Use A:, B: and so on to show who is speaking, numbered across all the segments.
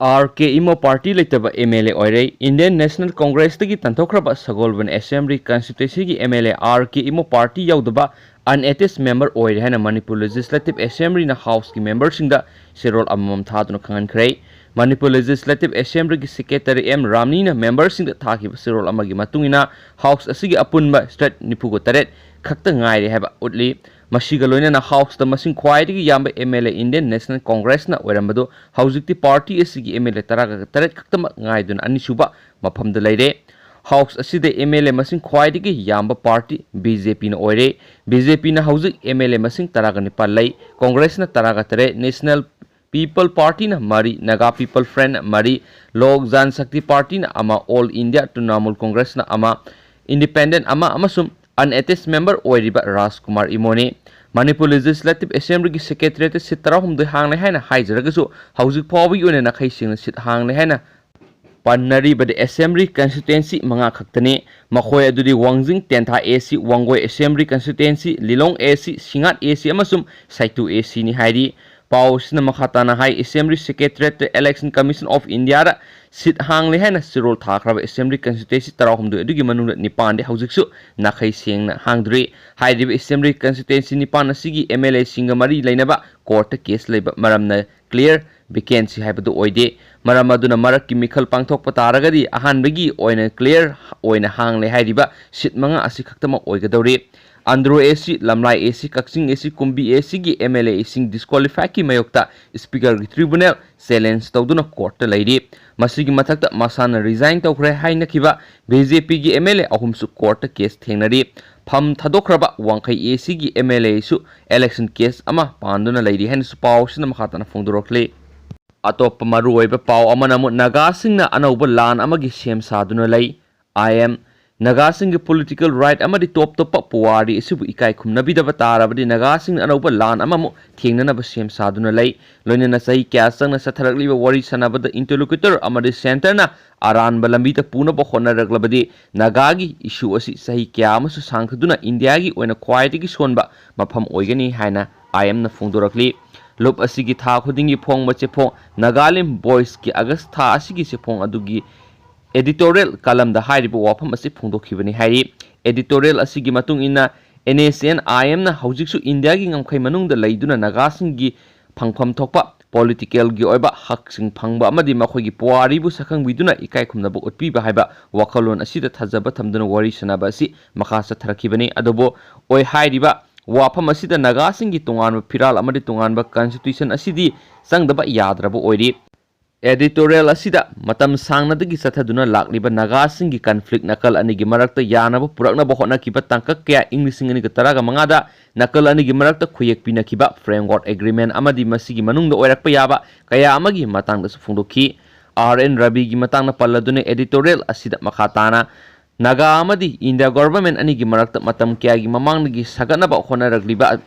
A: RK Imo Party लेतब MLA ओइरे Indian National Congress तगी तंथोखरब सगोलबन Assembly Constituency की MLA RK Imo Party याउदबा unattached member ओइरे हैना Manipur Legislative Assembly ना House की member सिंगदा सिरोल अमम थादुन खंगनखरै Manipur Legislative Assembly की Secretary M Ramni ना member सिंगदा थाकी सिरोल अमगी मतुंगिना House असगी अपुनबा स्टेट निपुगो तरेट खक्ता ngaire haba utli masiga loina house ta masing khwaidigi yamba MLA Indian National Congress na oirambado haujikti party asigi MLA taraga taret kaktama ngaidun anisuba mafamda leire house aside MLA masing khwaidigi yamba party BJP na oire BJP na haujik MLA masing taraga nipal lei Congress na taraga tare National People Party na mari Naga People Friend mari Lok Jan Shakti Party na ama All India Trinamool Congress na ama Independent ama amasum unattached member oiriba Rajkumar Imone Manipur Legislative Assembly की Secretary sit tarahumdoi hangne haina haijragasu haujik phawi one na khaising sit hangne haina Panari bade Assembly Constituency manga khaktani makhoi adudi Wangjing Tentha AC Wangoi Assembly Constituency Lilong AC Singat AC amasum Saitu AC ni hairi Pausna makhatana hai Assembly Secretariat Election Commission of India ra sit hangle haina sirol thakraba Assembly Constituency tarahumdoi adugi manungda nipande haujiksu nakhai sengna hangdri hairiba Assembly Constituency nipan asigi MLA singamari lainaba court case leiba maramna clear vacancy haibadu oide maram aduna marak ki mikhal pangthokpa taragadi ahanbagi oina clear oina hangle hairiba sit manga asi khaktama oigadori Andhro AC, Lamlai AC, Kaksing AC, Kumbi AC की MLA सिंग disqualify की मयोक्ता speaker की tribunal challenge तौदुना court लैरी मसिगी मथक्ता मसाना रिजाइन तौखरे हाइना किबा BJP की MLA अहुमसु कोर्ट केस थेंगनरी फम थदोखरबा वांखै AC की MLA सु इलेक्शन केस अमा पांदुना लैरी हैनसु पाउसना मखातना फोंदोरखले अतोप मरु ओइबा पाउ अमनमु नागा सिंगना अनौबा लान अमगी सेम सादुना लै IM Naga Singh political right amadi top puwari isubu ikai khumnabidaba tarabadi Naga Singh anauba lan amamu thengnanaba sem saduna lei loinana sahi kya sangna satharakliba wari sanabada interlocutor amadi center na aranba lambita punaba honaraglabadi Nagagi issue asi sahi kya amasu sangkhaduna India gi oina khwaidigi sonba mafam oigani haina IM na phongdorakli Lop asigi tha khudingi phongba chepong Nagalim boys ki August tha asigi chepong adugi editorial column da hairibu wafam asi phongdokhibani hairi editorial asigi matung ina NACN IM na haujiksu India gi ngamkhai manung da leiduna Naga Singh gi phangpham thokpa political gi oiba hak sing phangba amadi makhoi gi puari bu sakhang biduna ikai khumna bu utpi ba haiba wakalon asida thajaba thamduna wari sanaba asi makhasa tharakhibani adobo oi hairiba wafam asida Naga Singh gi tungan phiral amadi tungan ba constitution asidi sangdaba yadrabu oiri Editorial asida matam sangnadagi sathaduna lakliba Naga Singh gi conflict nakal anigi marakta yanaba puraknaba hotnakiba tangkak kaya Englishing ani taraga mangada nakal anigi marakta khuyek pinakiba framework agreement amadi masigi manungda oirakpa yaba kaya amagi matangda su phongdokhi RN Rabi gi matangna palladuna editorial asida makhatana Naga amadi India government anigi marakta matam kaya gi mamangdagi saganaba honaragliba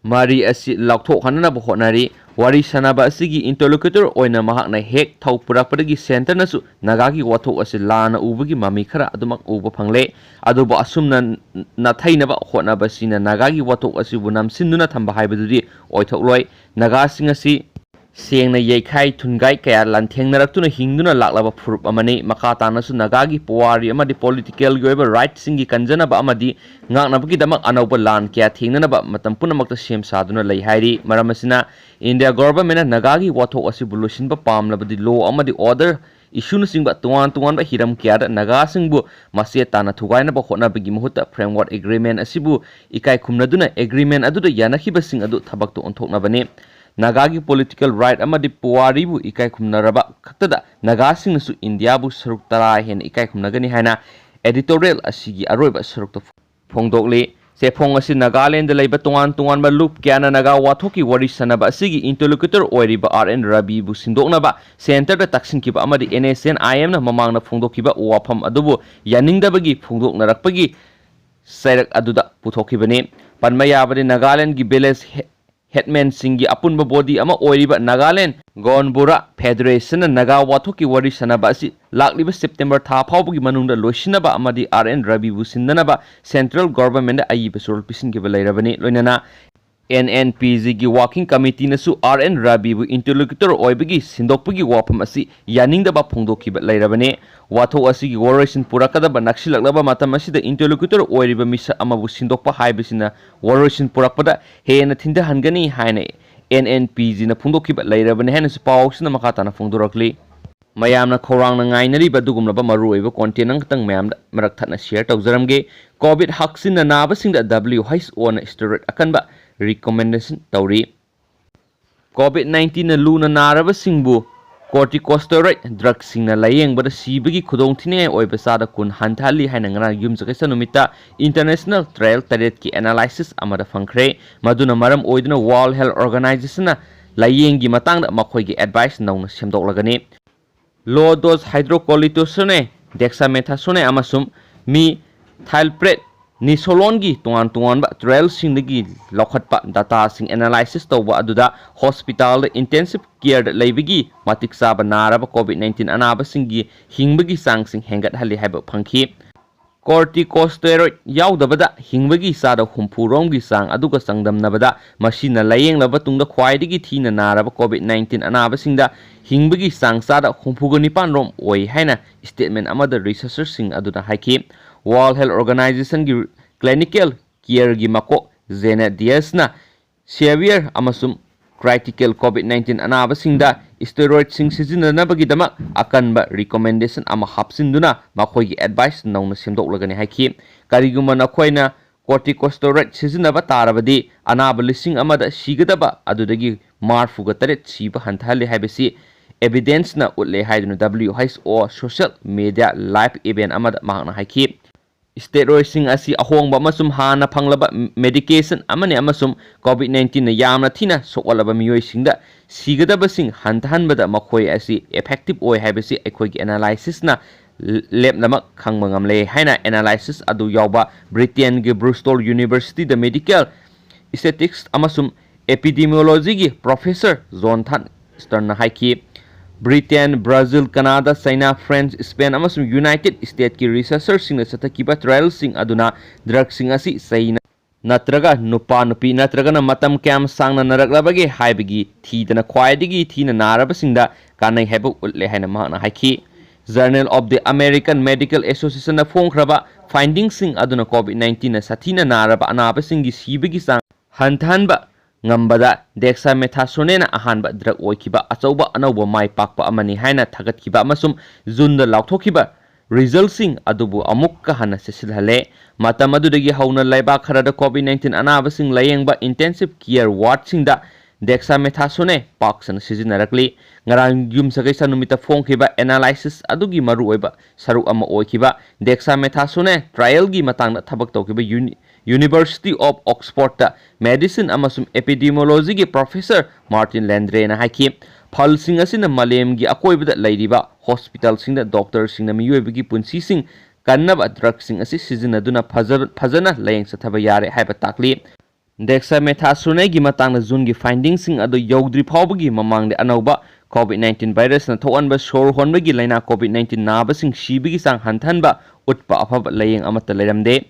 A: Mari asi laukthok hanana bohonari wari sanaba asigi interlocutor oina mahakna hek thau purakpadagi center nasu Nagagi wathok asi lana ubagi mami khara adumak uba phangle adubo asumna nathainaba honaba sina Nagagi wathok asi bunam sinduna thamba haibadudi oithokloi Naga Singh asi sengna yeikhai thungai kaya lanthengnaraktuna hingduna laklaba phurup amani makhatanasu Nagagi puwari amadi political goiba right singi kanjanaba amadi ngaknabagi damak anauba lan kya thengnanaba matam punamakta sem saduna lei hairi maramasina India government Nagagi wathok asi bulusinba pamlabadi law amadi order issue singba tuan ba hiram kya Naga Singh bu masia tana thugaina ba hotnabagi muhuta framework agreement asibu ikai khumnaduna agreement aduda yanakhiba sing adu thabak to onthoknabani Nagagi political right amadi puwari bu ikai khumnaraba khaktada Naga Singh nasu India bu saruk tara hen ikai khumnagani haina editorial asigi aroiba saruk to phongdokle se phong asi Nagaland da leiba tungan ba loop kyana Naga wathoki wari sanaba asigi interlocutor oiriba RN Rabi bu sindoknaba center da taksinkiba amadi NACN IM na mamangna phongdokiba wafam adubu yaningdabagi phongdoknarakpagi sairak aduda puthokibani panmaya badi Nagaland gi village Headman Singhi apunba body ama oiriba Nagaland Gonbura Federation Naga wathoki wari sanaba asi lakliba September tha phawbugi manungda loisinaba amadi RN Rabi bu sindanaba central government ayiba sorol pisingiba leirabani loinana NNPG gi working committee na su RN Rabi bu interlocutor oibagi sindokpagi wafam asi yaningdaba phongdokhiba leirabane watho asigi warroisin purakadaba naksilaklaba matam asida interlocutor oiriba misa amabu sindokpa haibisina warroisin purakpada hena thinda hangani haina NNPG na phongdokhiba leirabane hena su pawsina makatana phongdorakli mayamna khorangna ngainariba dugumlaba maruoiba content ang tang mayamda marak thana share tawjaramge covid haksin na nabasingda WHO na steroid akanba recommendation tauri COVID-19 na luna naraba singbu corticosteroid drug singna layeng bada sibagi khudong thine oiba sada kun hanthali haina ngara yum jakaisa numita international trial taret ki analysis amada phangkhre maduna maram oiduna world health organization na layeng gi matang da makhoi gi advice nauna semdoklagani low dose hydrocortisone dexamethasone amasum mi thylpret Nisolon gi tuan ba trial singdagi lokhatpa data sing analysis tawba aduda hospital intensive care leibigi matik saba naraba COVID-19 anaba singi hingbagi sang sing hengat hali haiba phangki corticosteroid yaudabada hingbagi sada humpurong gi sang aduga sangdam nabada machine layeng laba tungda khwaidigi thina naraba COVID-19 anaba singda hingbagi sang sada humpugani panrom oi haina statement amada researchers sing aduda haiki World Health Organization gi clinical care gi mako Zena Diasna severe amasum critical COVID-19 anaba singda steroid sing sizinana bagi dama akan ba recommendation ama hapsinduna makoi gi advice nauna semdoklagani haiki kariguma na khoina corticosteroid sizinaba tarabadi anaba lising amada sigadaba adudagi marfuga taret siba hanthali haibesi evidence na utle haiduna WHO social media live event amada mahna haiki steroid sing asi ahongba masum hana phanglaba medication amane amasum COVID-19 na yamna thina sokolaba miyoi singda sigadaba sing hantanbada makhoi asi effective oi haibasi ekhoi gi analysis na lab namak khangba ngamle haina analysis adu yawba Britain gi Bristol University the medical statistics amasum epidemiology gi professor Jonathan Stern na haiki Britain, Brazil, Canada, China, France, Spain, amasum United States ki researchers sing na satakiba trial sing aduna drug sing asi saina natraga nupa nupi natraga na matam kyam sangna naraklabagi haibagi thidana khwaidigi thina naraba singda kanai haibu utle haina mahna haiki Journal of the American Medical Association na phongkhraba findings sing aduna COVID-19 na sathina naraba anaba singi sibagi sang hanthanba ngambada dexamethasone na ahanba drug oikiba achauba anauba mai pakpa amani haina thagatkiba amasum junda lauthokkiba resultsing adubu amukka hana sesilhale matam adudagi hauna laiba kharada COVID-19 anaba sing layengba intensive care ward singda dexamethasone paksan sizinnarakli ngarang yum sagaisa numita phongkhiba analysis adugi maru oiba saruk ama oikiba dexamethasone trial gi matangna thabak tawkiba University of Oxford ta medicine amasum epidemiology gi professor Martin Landry na haiki phal sing asina malem gi akoibada leiriba hospital sing da doctor sing na miyoiba gi punsi sing kannaba drug sing asi sizinaduna phajana layeng sathaba yare haiba takli dexamethasone gi matangna jun gi findings sing adu yogdri phawbagi mamangde anauba COVID-19 virus na thoanba sor honbagi laina COVID-19 naba sing sibigi sang hanthanba utpa afaba layeng amata leiramde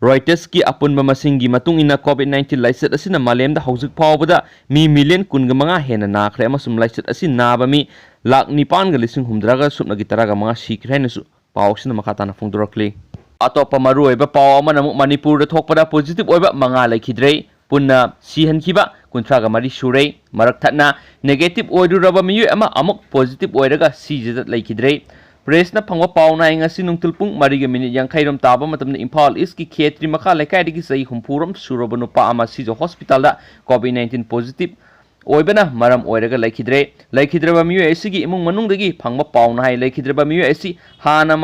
A: Reuters ki apunba masingi matung ina COVID-19 laiset asina malemda haujik phawbada mi million kungamanga hena nakhre amasum laiset asin naba mi lakh nipan ga lising humdraga supna gitaraga mga sikhrena su pawsina makatana phongdorakli atopa maru oiba paw amana Manipur da thokpada positive oiba manga laikhidrei punna sihankiba kuntraga mari surei marak thatna negative oiduraba miyu ama amuk positive oiraga sijada laikhidrei Press na phangwa paw na inga sinung tulpung mariga minute yang khairam taba matamna Impal East ki khetri makha lekai digi sai humpuram surobanu pa ama sijo hospital da COVID-19 positive oibana maram oiraga laikhidraba miyu asigi imung manung dagi phangwa paw na hai laikhidraba miyu asi hana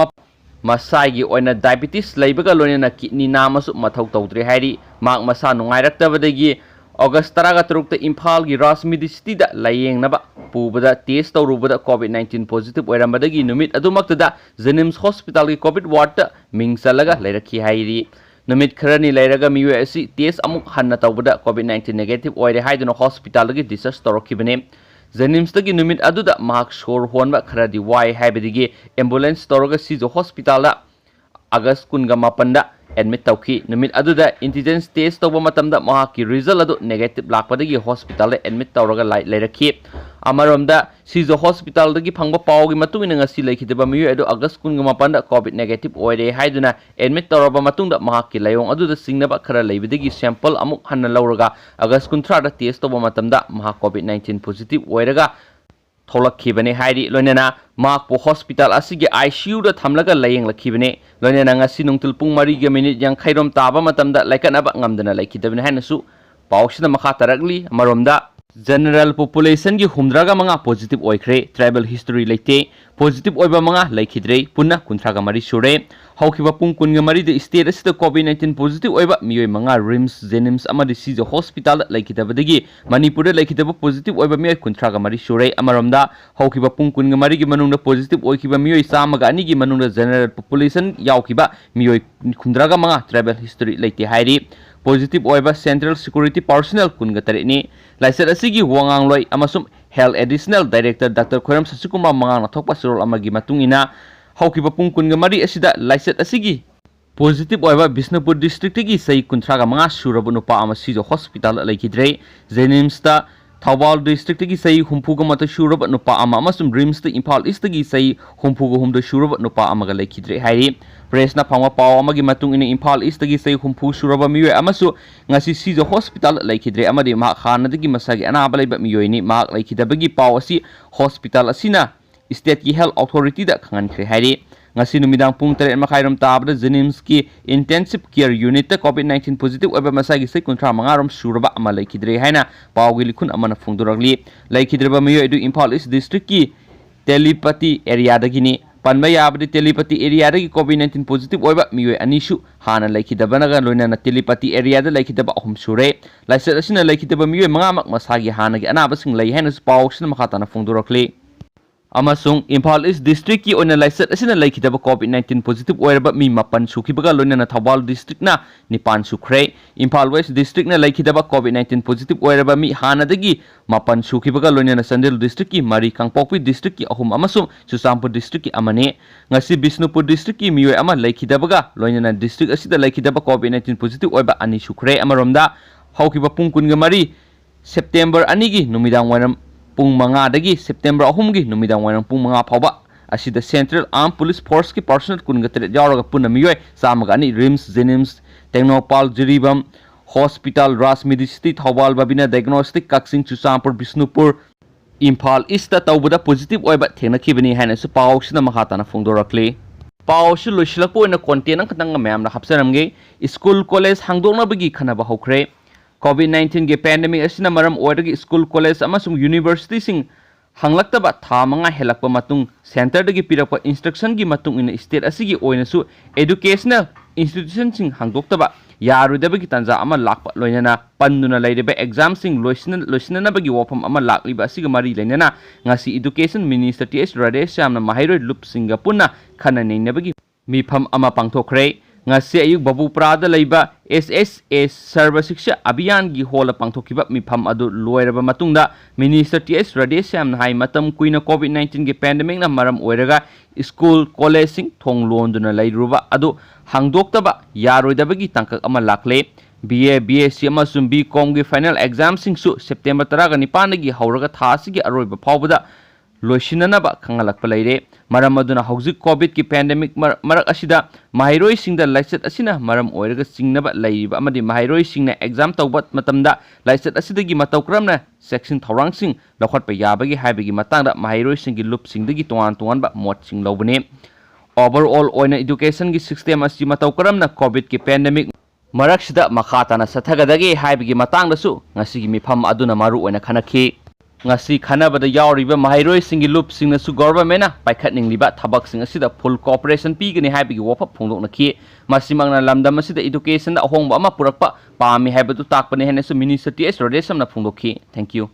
A: masai gi oina diabetes leibaga loina kidney namasu mathau tawdre hairi mak masa nungairakta dagi August 13 Impal gi Rasmidi City da layeng naba pubada test tawrubada COVID-19 positive oirambadagi numit adumaktada Jenims Hospital gi COVID ward ta mingsalaga leirakhi hairi numit kharani leiraga miyu asi test amuk hanna tawbada COVID-19 negative oire haiduna hospital gi discharge tawrokibane Jenims tagi numit aduda mahak sor honba kharadi wai haibadigi ambulance tawraga sijo hospital da August 18 da admit tauki numit aduda intelligence test tawba matamda mahaki result adu negative lakpadagi hospital admit tawraga lairakhi amaromda sizo hospital dagi phangba pawgi matungina ngasi laikhidaba miyu adu august 18 da covid negative oire haiduna admit tawraba matungda mahaki layong aduda singnaba khara leibidagi sample amuk hanna lawraga august 13 da test tawba matamda maha covid 19 positive oiraga थोलखिबने हाइरि लोनेना माकपो hospital असिगे ICU दा थमलगा लायेंग लखिबने लोनेना ngasi nungtul pung 3 ge minute yang khairom taba matamda laikanaba ngamdana laikidabne hainasu pawsina makha tarakli amaromda general population gi humdraga manga positive oikhre tribal history leite positive oiba manga laikhidre punna kunthraga mari sure hawkiba pung kunga mari de state asida covid 19 positive oiba miyoi manga rims jenims amadi sijo hospital laikhidabadagi manipur da laikhidaba positive oiba miyoi kunthraga mari sure amaromda hawkiba pung kunga mari gi manungda positive oikiba miyoi samaga ani gi manungda general population yawkiba miyoi khumdraga manga tribal history leite hairi positive oiba central security personnel kunga tarini laisat asigi wangang loi amasum health additional director dr khoram sasikumar mangang nathokpa sirol amagi matungina hawkiba pung kunga mari asida laisat asigi positive oiba bisnupur district gi sei kunthraga manga surabu nupa amasijo hospital laikidre jenims ta Thawbal district gi sei humpuga mata shuraba nupa ama amasum rims ta imphal east gi sei humpuga humda shuraba nupa amaga laikidre hairi press na phangwa paw amagi matung ina imphal east gi sei humpu shuraba miyo amasu ngasi sijo hospital laikidre amadi ma khana digi masagi ana balaiba miyo ni ma laikidabagi paw asi hospital asina state ki health authority da khangan khre hairi ngasi numidang pung 3 makhairam tabda jenims ki intensive care unit ta covid 19 positive oba masagi sei kunthra mangarom suraba ama laikidre haina pawgi likhun amana phungduragli laikidreba miyo edu imphal east district ki telepathy area dagini panba yabdi telepathy area dagi covid 19 positive oba miyo anishu hana laikidabanaga loina na telepathy area da laikidaba ahum sure laisat asina laikidaba miyo mangamak masagi hana gi anaba sing lai haina pawsina makhatana phungdurakli amasung imphal east district ki oina laisat asina laikhidaba covid 19 positive oiraba mi mapan sukhibaga loina na thawbal district na nipan sukhrei imphal west district na laikhidaba covid 19 positive oiraba mi hanadagi mapan sukhibaga loina na sandel district ki mari kangpokpi district ki ahum amasung susampur district ki amane ngasi bisnupur district ki mioi ama laikhidabaga loina na district asida laikhidaba covid 19 positive oiba ani sukhrei amaromda hawkiba pungkunga mari september anigi numidang waram pung manga dagi September 3 gi numidang wairang pung manga phawba asida Central Armed Police Force ki personnel kunga tere jawraga punna miyoi samaga ani rims jenims technopal jiribam hospital rasmidi city thawbal babina diagnostic kaksing chusampur bisnupur imphal east ta tawbada positive oiba thena khibani haina su pawsina makhatana phungdorakli pawsu loisilakpo ina content ang katanga mayam na hapsaramge school college hangdokna bagi khanaba hokre covid 19 ge pandemic asina maram oiragi school college amasung university sing hanglaktaba thamanga helakpa matung center dagi pirakpa instruction gi matung ina state asigi oina su educational institution sing hangdoktaba yarudabagi tanja ama lakpa loinana panduna laireba exam sing loisna bagi wafam ama lakliba asiga mari lainana ngasi education minister ts radesh amna mahairoi loop singapurna khana neinabagi mifam ama pangthokre ngasi ayuk babu prada leiba SSS Sarva Shiksha Abhiyan gi hola pangthokiba mifam adu loiraba matungda minister ts radesh amna hai matam kuina covid 19 ge pandemic na maram oiraga school college sing thong londuna leiruba adu hangdoktaba yaroidabagi tangkak ama lakle BA BSc amasum BCom gi final exam sing su September 19 gi hauraga thasi gi aroiba phawbada loisinanaba khangalakpa leire maram aduna hauzik covid ki pandemic marak asida mahairoi singda laisat asina maram oiraga singnaba leiriba amadi mahairoi singna exam tawbat matamda laisat asidagi matawkramna section thorang sing lokhatpa yabagi haibagi matangda mahairoi singi loop singdagi tongan ba mot sing lobune overall oina education gi system asi matawkramna covid ki pandemic marak sida makhatana sathagadagi haibagi matangda su ngasigi mifam aduna maru oina khanakhi ngasi khanabada yauriba mahairoi singi loop singna su government na paikhatningliba thabak sing asida full cooperation pigani haibigi wofa phongdoknakhi masimangna lamdam asida education da ahongba ama purakpa pami haibatu takpane hene su minister ts radesh amna phongdokhi thank you